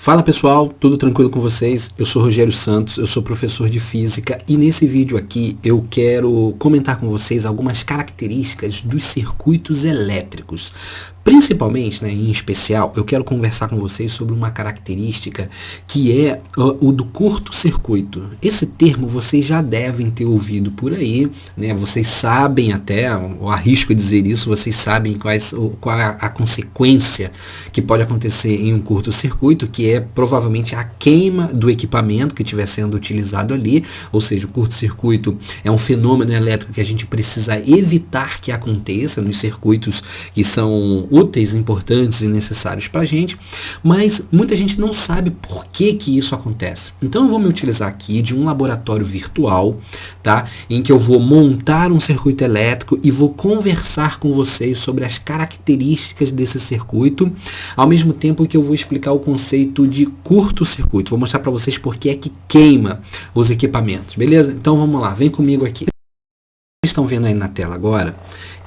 Fala pessoal, tudo tranquilo com vocês? Eu sou Rogério Santos, eu sou professor de Física e nesse vídeo aqui eu quero comentar com vocês algumas características dos circuitos elétricos. Principalmente, em especial, eu quero conversar com vocês sobre uma característica que é o do curto-circuito. Esse termo vocês já devem ter ouvido por aí, Vocês sabem até, eu arrisco dizer isso, vocês sabem qual é a consequência que pode acontecer em um curto-circuito, que é provavelmente a queima do equipamento que estiver sendo utilizado ali, ou seja, o curto-circuito é um fenômeno elétrico que a gente precisa evitar que aconteça nos circuitos que são úteis, importantes e necessários para a gente, mas muita gente não sabe por que isso acontece. Então eu vou me utilizar aqui de um laboratório virtual, tá? Em que eu vou montar um circuito elétrico e vou conversar com vocês sobre as características desse circuito, ao mesmo tempo que eu vou explicar o conceito de curto-circuito. Vou mostrar para vocês por que é que queima os equipamentos, beleza? Então vamos lá, vem comigo aqui. Vocês estão vendo aí na tela agora,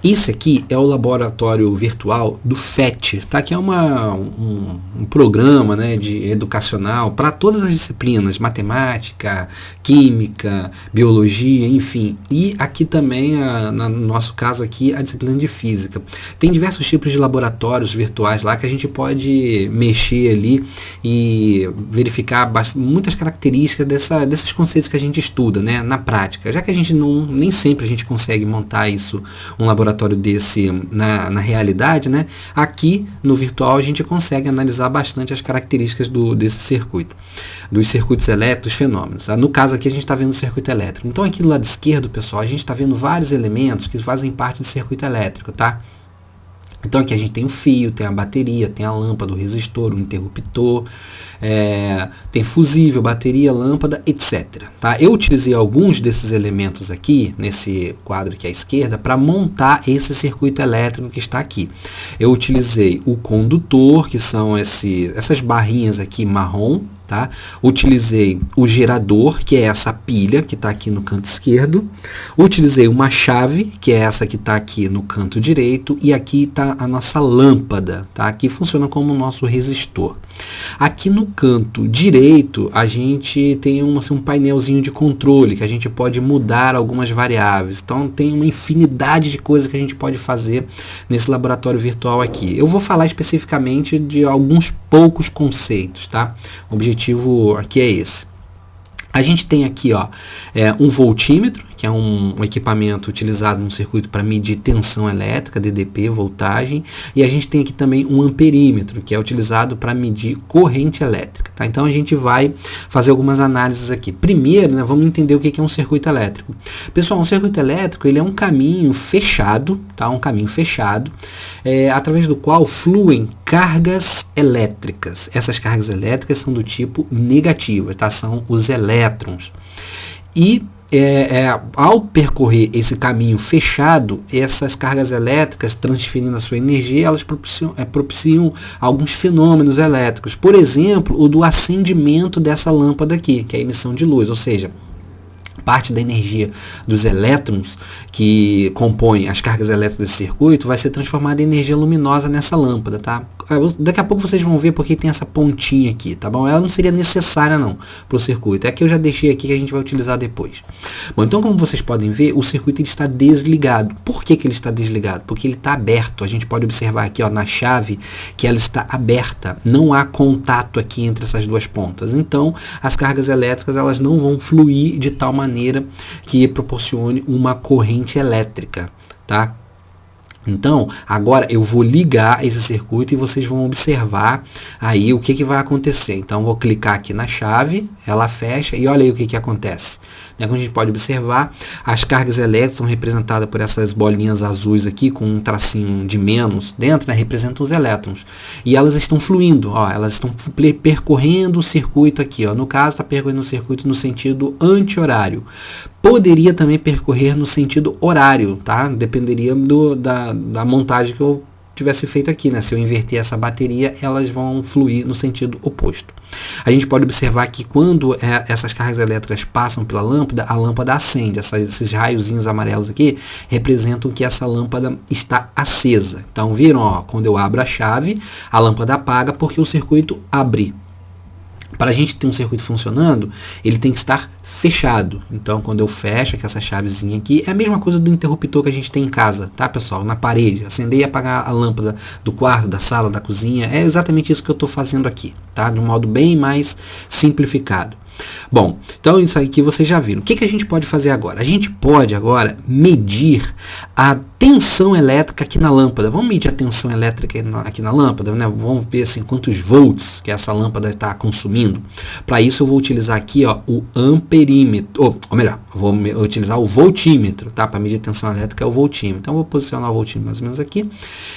esse aqui é o laboratório virtual do FET, tá? Que é um programa educacional para todas as disciplinas, matemática, química, biologia, enfim. E aqui também, no nosso caso aqui, a disciplina de física. Tem diversos tipos de laboratórios virtuais lá que a gente pode mexer ali e verificar muitas características desses conceitos que a gente estuda, na prática. Já que a gente nem sempre a gente consegue montar isso, um laboratório desse na realidade, aqui no virtual a gente consegue analisar bastante as características desse circuito, dos circuitos elétricos, fenômenos. No caso aqui a gente está vendo o circuito elétrico. Então aqui do lado esquerdo, pessoal, a gente está vendo vários elementos que fazem parte do circuito elétrico, tá? Então aqui a gente tem o fio, tem a bateria, tem a lâmpada, o resistor, o interruptor, tem fusível, bateria, lâmpada, etc. Tá? Eu utilizei alguns desses elementos aqui, nesse quadro aqui à esquerda, para montar esse circuito elétrico que está aqui. Eu utilizei o condutor, que são essas barrinhas aqui marrom, tá? Utilizei o gerador, que é essa pilha que está aqui no canto esquerdo. Utilizei uma chave, que é essa que está aqui no canto direito. E aqui está a nossa lâmpada, tá? Que funciona como o nosso resistor. Aqui no canto direito, a gente tem um painelzinho de controle, que a gente pode mudar algumas variáveis. Então, tem uma infinidade de coisas que a gente pode fazer nesse laboratório virtual aqui. Eu vou falar especificamente de alguns poucos conceitos, tá? O objetivo aqui é esse. A gente tem aqui um voltímetro, que é um equipamento utilizado no circuito para medir tensão elétrica, DDP, voltagem. E a gente tem aqui também um amperímetro, que é utilizado para medir corrente elétrica. Tá? Então a gente vai fazer algumas análises aqui. Primeiro, vamos entender o que é um circuito elétrico. Pessoal, um circuito elétrico ele é um caminho fechado, tá? Um caminho fechado, através do qual fluem cargas elétricas. Essas cargas elétricas são do tipo negativo, tá? São os elétrons. E ao percorrer esse caminho fechado, essas cargas elétricas, transferindo a sua energia, elas propiciam alguns fenômenos elétricos. Por exemplo, o do acendimento dessa lâmpada aqui, que é a emissão de luz, ou seja, parte da energia dos elétrons que compõem as cargas elétricas desse circuito vai ser transformada em energia luminosa nessa lâmpada, tá? Daqui a pouco vocês vão ver porque tem essa pontinha aqui, tá bom? Ela não seria necessária não para o circuito, é que eu já deixei aqui que a gente vai utilizar depois. Bom, então como vocês podem ver, o circuito ele está desligado. Por que ele está desligado? Porque ele está aberto. A gente pode observar aqui na chave que ela está aberta, não há contato aqui entre essas duas pontas. Então as cargas elétricas elas não vão fluir de tal maneira que proporcione uma corrente elétrica, tá? Então, agora eu vou ligar esse circuito e vocês vão observar aí o que vai acontecer. Então, eu vou clicar aqui na chave, ela fecha e olha aí o que acontece. Como a gente pode observar, as cargas elétricas são representadas por essas bolinhas azuis aqui, com um tracinho de menos dentro, representam os elétrons. E elas estão fluindo, elas estão percorrendo o circuito aqui. No caso, está percorrendo o circuito no sentido anti-horário. Poderia também percorrer no sentido horário, tá? Dependeria da montagem que eu tivesse feito aqui, Se eu inverter essa bateria, elas vão fluir no sentido oposto. A gente pode observar que quando essas cargas elétricas passam pela lâmpada, a lâmpada acende. Esses raiozinhos amarelos aqui representam que essa lâmpada está acesa. Então, viram? Quando eu abro a chave, a lâmpada apaga porque o circuito abre. Para a gente ter um circuito funcionando, ele tem que estar fechado. Então, quando eu fecho aqui essa chavezinha aqui, é a mesma coisa do interruptor que a gente tem em casa, tá, pessoal? Na parede, acender e apagar a lâmpada do quarto, da sala, da cozinha. É exatamente isso que eu estou fazendo aqui, tá? De um modo bem mais simplificado. Bom, então isso aqui vocês já viram. O que a gente pode fazer agora? A gente pode agora medir a tensão elétrica aqui na lâmpada. Vamos medir a tensão elétrica aqui na lâmpada, né? Vamos ver assim quantos volts que essa lâmpada está consumindo. Para isso eu vou utilizar aqui, ó, o amperímetro, ou melhor, eu vou utilizar o voltímetro, tá? Para medir a tensão elétrica é o voltímetro. Então eu vou posicionar o voltímetro mais ou menos aqui.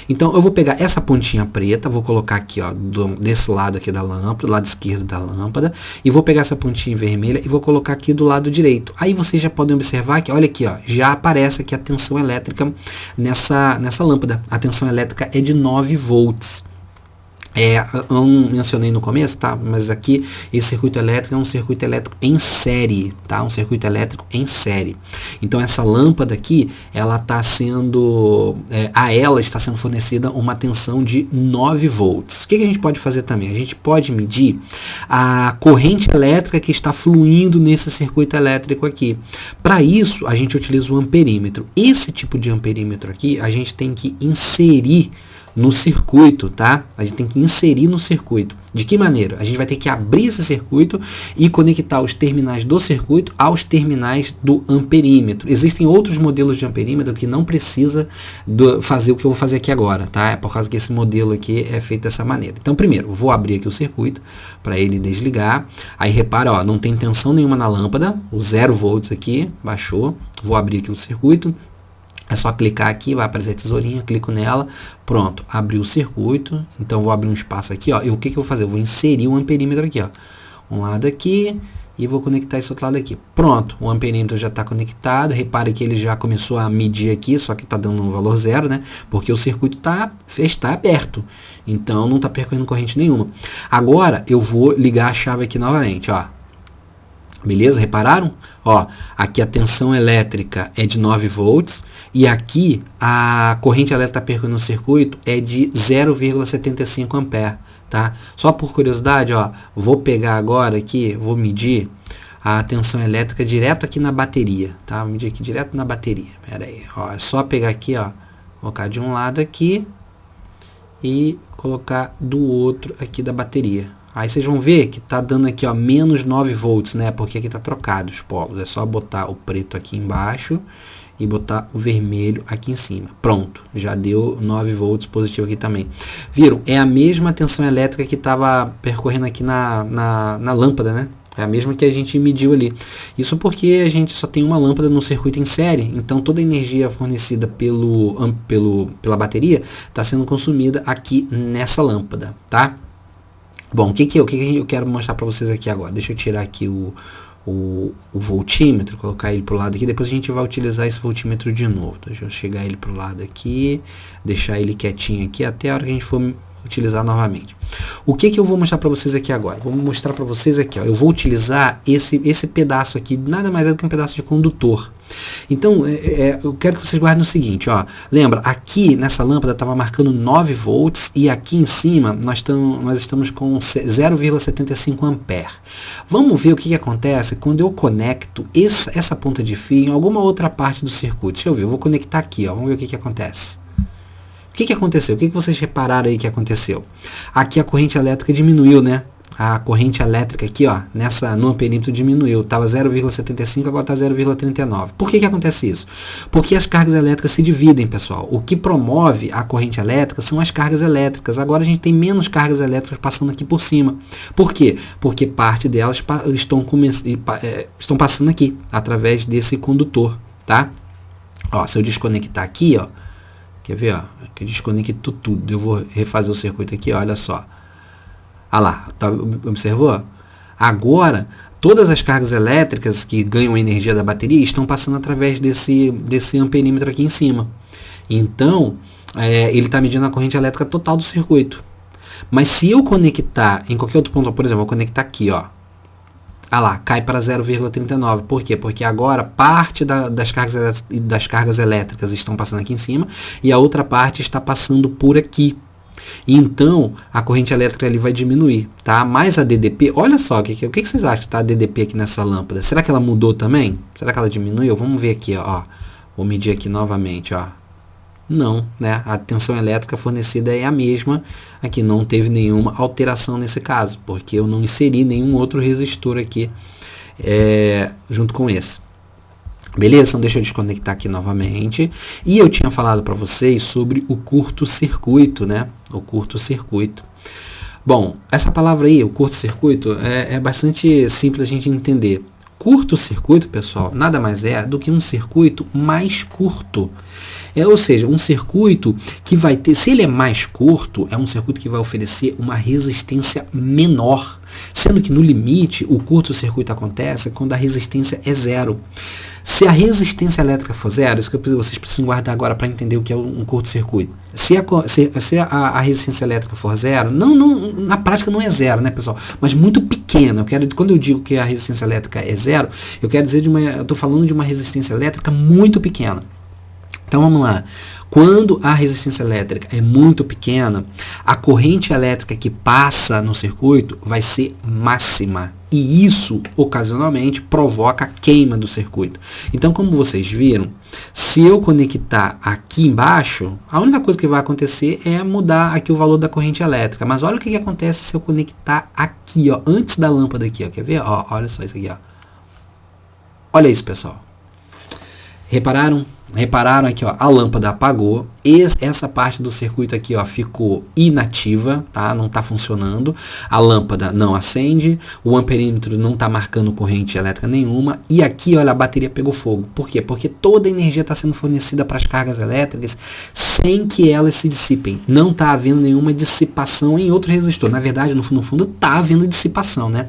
Então eu vou pegar essa pontinha preta, vou colocar aqui, ó, desse lado aqui da lâmpada, do lado esquerdo da lâmpada, e vou pegar essa pontinha vermelha e vou colocar aqui do lado direito. Aí vocês já podem observar que, olha aqui, ó, já aparece aqui a tensão elétrica nessa lâmpada. A tensão elétrica é de 9 volts. Eu não mencionei no começo, tá? Mas aqui esse circuito elétrico é um circuito elétrico em série, tá? Um circuito elétrico em série. Então essa lâmpada aqui, ela está sendo, a ela está sendo fornecida uma tensão de 9 volts. O que a gente pode fazer também? A gente pode medir a corrente elétrica que está fluindo nesse circuito elétrico aqui. Para isso, a gente utiliza o amperímetro. Esse tipo de amperímetro aqui, a gente tem que inserir no circuito, tá? A gente tem que inserir no circuito. De que maneira? A gente vai ter que abrir esse circuito e conectar os terminais do circuito aos terminais do amperímetro. Existem outros modelos de amperímetro que não precisa fazer o que eu vou fazer aqui agora, tá? É por causa que esse modelo aqui é feito dessa maneira. Então, primeiro, vou abrir aqui o circuito para ele desligar. Aí, repara, ó, não tem tensão nenhuma na lâmpada, o 0 volts aqui, baixou. Vou abrir aqui o circuito. É só clicar aqui, vai aparecer a tesourinha, clico nela, pronto, abriu o circuito. Então vou abrir um espaço aqui, ó, e o que eu vou fazer? Eu vou inserir um amperímetro aqui, ó, um lado aqui e vou conectar esse outro lado aqui. Pronto, o amperímetro já está conectado. Repare que ele já começou a medir aqui, só que está dando um valor 0, né? Porque o circuito está aberto, então não está percorrendo corrente nenhuma. Agora eu vou ligar a chave aqui novamente, ó. Beleza? Repararam? Ó, aqui a tensão elétrica é de 9 volts e aqui a corrente elétrica percorrendo o circuito é de 0,75 ampere, tá? Só por curiosidade, ó, vou pegar agora aqui, vou medir a tensão elétrica direto aqui na bateria, tá? Vou medir aqui direto na bateria. Pera aí, ó, é só pegar aqui, ó, colocar de um lado aqui e colocar do outro aqui da bateria. Aí vocês vão ver que tá dando aqui, ó, menos 9 volts, né? Porque aqui tá trocado os polos. É só botar o preto aqui embaixo e botar o vermelho aqui em cima. Pronto, já deu 9 volts positivo aqui também. Viram? É a mesma tensão elétrica que estava percorrendo aqui na lâmpada, né? É a mesma que a gente mediu ali. Isso porque a gente só tem uma lâmpada no circuito em série, então toda a energia fornecida pela bateria está sendo consumida aqui nessa lâmpada, tá? Bom, o que eu quero mostrar para vocês aqui agora? Deixa eu tirar aqui o voltímetro, colocar ele para o lado aqui, depois a gente vai utilizar esse voltímetro de novo. Deixa eu chegar ele para o lado aqui, deixar ele quietinho aqui até a hora que a gente for utilizar novamente. O que eu vou mostrar para vocês aqui agora? Vou mostrar para vocês aqui, ó, eu vou utilizar esse pedaço aqui, nada mais é do que um pedaço de condutor. Então, eu quero que vocês guardem o seguinte, ó, lembra, aqui nessa lâmpada estava marcando 9 volts e aqui em cima nós estamos com 0,75 ampere. Vamos ver o que acontece quando eu conecto essa ponta de fio em alguma outra parte do circuito. Deixa eu ver, eu vou conectar aqui, ó, vamos ver o que acontece. O que aconteceu? O que vocês repararam aí que aconteceu? Aqui a corrente elétrica diminuiu, né? A corrente elétrica aqui, ó, no amperímetro diminuiu. Estava 0,75, agora está 0,39. Por que acontece isso? Porque as cargas elétricas se dividem, pessoal. O que promove a corrente elétrica são as cargas elétricas. Agora a gente tem menos cargas elétricas passando aqui por cima. Por quê? Porque parte delas estão passando aqui, através desse condutor, tá? Ó, se eu desconectar aqui, ó, quer ver, ó, que eu desconecto tudo. Eu vou refazer o circuito aqui, ó, olha só. Ah lá, tá, observou? Agora, todas as cargas elétricas que ganham energia da bateria estão passando através desse amperímetro aqui em cima. Então, ele está medindo a corrente elétrica total do circuito. Mas se eu conectar em qualquer outro ponto, por exemplo, eu vou conectar aqui, ó. Ah lá, cai para 0,39. Por quê? Porque agora parte das cargas elétricas estão passando aqui em cima e a outra parte está passando por aqui. Então, a corrente elétrica ali vai diminuir, tá? Mas a DDP, olha só, o que vocês acham que tá a DDP aqui nessa lâmpada? Será que ela mudou também? Será que ela diminuiu? Vamos ver aqui, ó. Vou medir aqui novamente, ó. Não, né? A tensão elétrica fornecida é a mesma. Aqui não teve nenhuma alteração nesse caso, porque eu não inseri nenhum outro resistor aqui junto com esse. Beleza? Então deixa eu desconectar aqui novamente. E eu tinha falado para vocês sobre o curto-circuito, né? O curto-circuito. Bom, essa palavra aí, o curto-circuito, é bastante simples a gente entender. Curto-circuito, pessoal, nada mais é do que um circuito mais curto. Ou seja, um circuito que vai ter, se ele é mais curto, é um circuito que vai oferecer uma resistência menor. Sendo que no limite, o curto-circuito acontece quando a resistência é zero. Se a resistência elétrica for zero, isso que vocês precisam guardar agora para entender o que é um curto-circuito. Se a resistência elétrica for zero, na prática não é zero, né, pessoal? Mas muito pequena. Quando eu digo que a resistência elétrica é zero, eu quero dizer eu estou falando de uma resistência elétrica muito pequena. Então vamos lá. Quando a resistência elétrica é muito pequena, a corrente elétrica que passa no circuito vai ser máxima. E isso, ocasionalmente, provoca a queima do circuito. Então, como vocês viram, se eu conectar aqui embaixo, a única coisa que vai acontecer é mudar aqui o valor da corrente elétrica. Mas olha o que acontece se eu conectar aqui, ó, antes da lâmpada aqui, ó. Quer ver? Ó, olha só isso aqui, ó. Olha isso, pessoal. Repararam? Repararam aqui, ó, a lâmpada apagou, essa parte do circuito aqui, ó, ficou inativa, tá? Não está funcionando, a lâmpada não acende, o amperímetro não está marcando corrente elétrica nenhuma, e aqui, olha, a bateria pegou fogo. Por quê? Porque toda a energia está sendo fornecida para as cargas elétricas sem que elas se dissipem. Não está havendo nenhuma dissipação em outro resistor. Na verdade, no fundo, está havendo dissipação, né?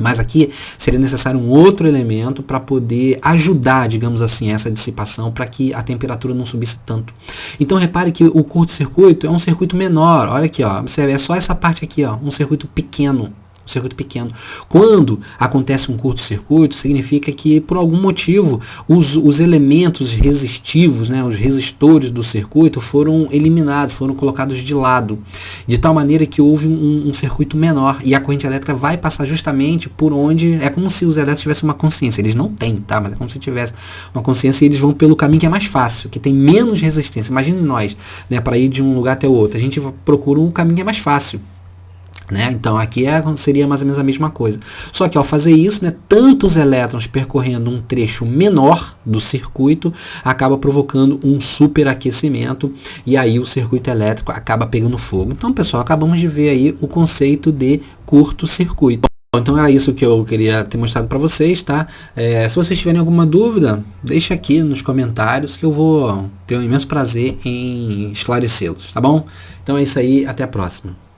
Mas aqui seria necessário um outro elemento para poder ajudar, digamos assim, essa dissipação para que a temperatura não subisse tanto. Então repare que o curto-circuito é um circuito menor. Olha aqui, ó, observe, é só essa parte aqui, ó, um circuito pequeno. Circuito pequeno. Quando acontece um curto-circuito, significa que por algum motivo os elementos resistivos, né, os resistores do circuito foram eliminados, foram colocados de lado, de tal maneira que houve um circuito menor e a corrente elétrica vai passar justamente por onde, é como se os elétricos tivessem uma consciência, eles não têm, tá? Mas é como se tivesse uma consciência e eles vão pelo caminho que é mais fácil, que tem menos resistência. Imagine nós, né, para ir de um lugar até o outro, a gente procura um caminho que é mais fácil. Né? Então aqui seria mais ou menos a mesma coisa. Só que ao fazer isso, né, tantos elétrons percorrendo um trecho menor do circuito acaba provocando um superaquecimento e aí o circuito elétrico acaba pegando fogo. Então, pessoal, acabamos de ver aí o conceito de curto-circuito. Então era isso que eu queria ter mostrado para vocês, tá? Se vocês tiverem alguma dúvida, deixa aqui nos comentários que eu vou ter um imenso prazer em esclarecê-los, tá bom? Então é isso aí, até a próxima.